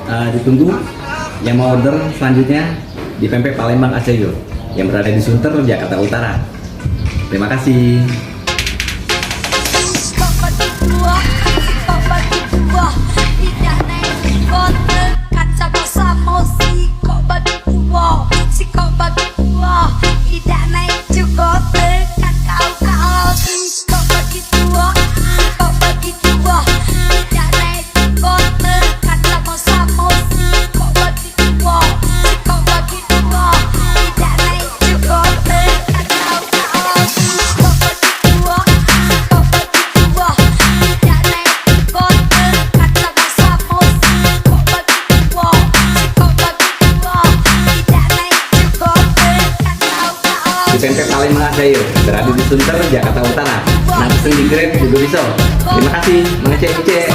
ditunggu yang mau order selanjutnya di Pempek Palembang Aseyo yang berada di Sunter, Jakarta Utara. Terima kasih. Di Pempek Palembang Aseyo berada di Sunter, Jakarta Utara. Nah, pesen di Grab juga bisa. Terima kasih, mengecek-ngecek.